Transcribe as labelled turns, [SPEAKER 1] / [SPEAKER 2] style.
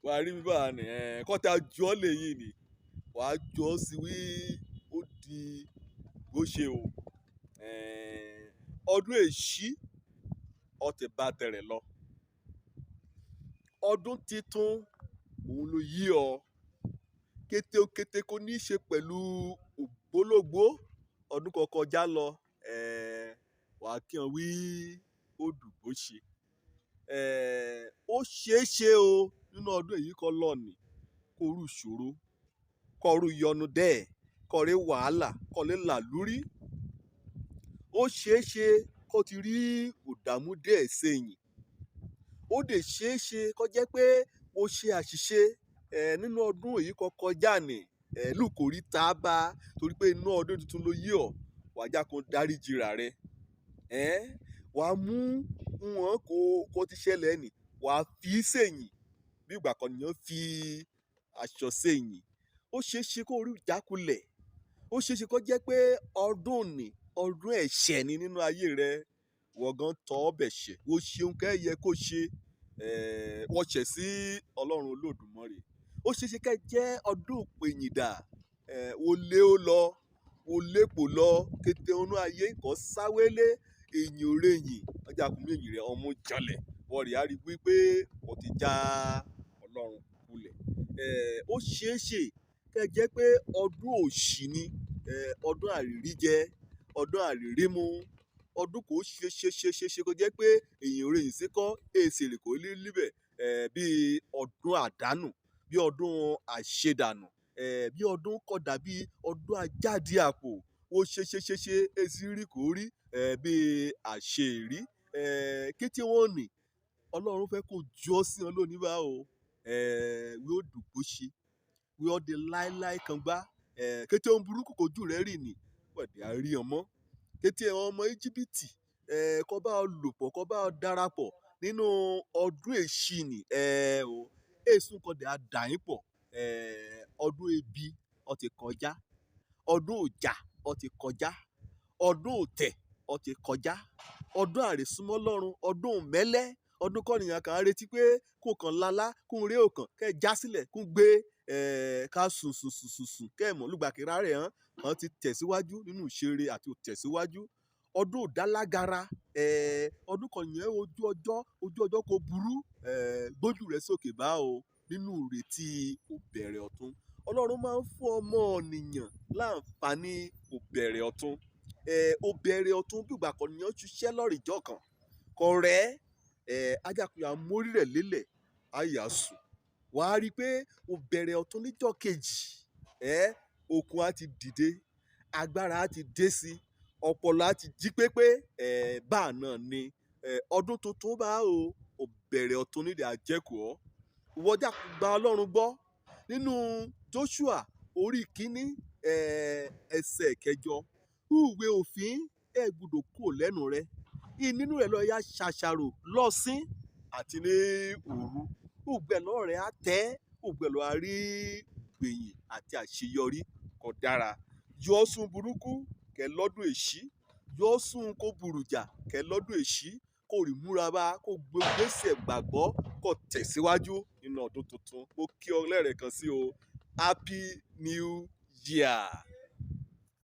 [SPEAKER 1] wàá rí mi báà ní kọ́ta jọ́ lè yìí ni wàá jọ́ sí wí ó di bó ṣe o ọdún èṣí ọtẹ̀ bá tẹ̀rẹ̀ lọ ọdún titun òun ló yí ọ kété kò ní í ṣe pẹ̀lú ògbólógbó ọdún kan kọjá lọ wàá kí wọn wí ó dùn bó ṣe ó ṣeé ṣe o nínú ọdún èyí kan lọ́ọ̀nì kó rú ìṣòro kó rú yọnu dẹ́ẹ̀ kó rí wàhálà kó lè là lórí ó ṣeé ṣe kó ti rí òdààmú dẹ́ẹ̀ sẹ́yìn ó dẹ̀ ṣeé ṣe kó jẹ́ pé ó ṣe àṣìṣe nínú ọdún èyí kan kọjá ní lùkòrí tá a bá torí pé inú ọdún tuntun ló yí ọ wàá já kan dáríjì ra rẹ wàá mú wọn kó ti ṣẹlẹ̀ nì wàá fi sẹ́yìn bí ìgbà kan nìyẹn fi aṣọ sẹ́yìn ó ṣeé ṣe kó rí ìjákulẹ̀ ó ṣeé ṣe kó jẹ́ pé ọdún ní ọdún ẹ̀ṣẹ̀ ni nínú ayé rẹ wọ́n gan tọ́ ọbẹ̀ ṣẹ̀ ó ṣeun kẹ́ yẹ kó ṣe wọ́n ṣẹ̀ sí ọlọ́run olódùmarè ó ṣeé ṣe kẹ́ jẹ́ ọdún ìpèyìndà ó lé ó lọ ó lépò lọ kété ọnú ayé nǹkan sáwélé èyìn òrèyìn ọjà kùnú èyìn rẹ ọmọ jalẹ̀ wọ́n rí àrí wípé wọ́n ti já ọlọ́run kulẹ̀ ó ṣeé ṣe kẹ́ jẹ́ pé ọdún òṣì ni ọdún àrírí jẹ ọdún àrírí mu ọdún kò ṣe kó jẹ́ pé èyìn òrèyìn sí kọ́ èsì rè kò líbẹ̀ bíi ọdún àdánù bí ọdún àṣedànù bí ọdún kódà bí ọdún ajáde àpò ó ṣe èsì rí kò rí bíi àṣeèrí kété wọn nì ọlọ́run fẹ́ kó jọ́ sí wọn lónìí bá o wí ó dùn bó ṣe wí ó di láéláé kan gbá kété ohun burúkú kojú rẹ̀ rì ní pẹ̀lú àrí ọmọ kété ọmọ íjíbítì kó bá ọ lò pọ̀ kó bá ọ darapọ̀ nínú ọdún èṣí ni o èsùn kan dẹ̀ á dà yín pọ̀ ọdún ebi ó ti kọjá ọdún ọjà ó ti kọjá ọdún òtẹ̀ ó ti kọjá ọdún àrèsúnmọ́ lọ́run ọdún mẹ́lẹ́ ọdún kọ́nìyàn kan á retí pé kó kàn lálá kó ń rí òkàn kẹ́ ẹ já sílẹ̀ kó ń gbé ká sùn kẹ́ ẹ̀ mọ̀ lùgbàkìrá rẹ̀ hàn ti tẹ̀síwájú nínú ìṣeré àti tẹ̀síwájú ọdún òdálágara ọdún kọ́nìyàn ojú ọjọ́ kò burú gbójú rẹ̀ sókè bá o nínú ìrètí òbẹ̀rẹ̀ ọ̀tun ọlọ́run máa ń fún ọmọ ènìyàn láǹfààní òbẹ̀rẹ̀ ọ̀tun òbẹ̀rẹ̀ ọ̀tun bí ìgbà kọ́nìyàn ṣiṣẹ́ lọ́rìjọ́ kan kọ̀ rẹ́ ajákùnrin àmórí rẹ̀ lélẹ̀ àyà sùn wàá rí i pé òbẹ̀rẹ̀ ọ̀tun níjọ́ kejì okun á ti dìde agbára á ti dé sí ọpọlọ á ti jí pépé báà náà ni ọdún tuntun bá o òbẹ̀rẹ̀ ọ̀tun nídìí àjẹkùọ́ ìwọ́jà gba ọlọ́run gbọ́ nínú Joshua orí kínní ẹsẹ̀ kẹjọ ìwé òfin gbọ́dọ̀ kúrò lẹ́nu rẹ nínú rẹ lọ ya ṣàṣàrò lọ́sìn àti ní òru ògbẹ̀lọ́ rẹ̀ á tẹ́ ògbẹ̀lọ́ á rí gbẹ̀yìn àti àṣeyọrí kò dára yọ sùn burúkú kẹ lọ́dún èṣí yọ sùn kó burújà kẹ lọ́dún èṣí kó rí múra bá kó gbèsè gbàgbọ́ kó tẹ̀síwájú nínú ọdún tuntun mo kí ọ lẹ́rẹ̀ẹ́ kan sí o Happy New Year.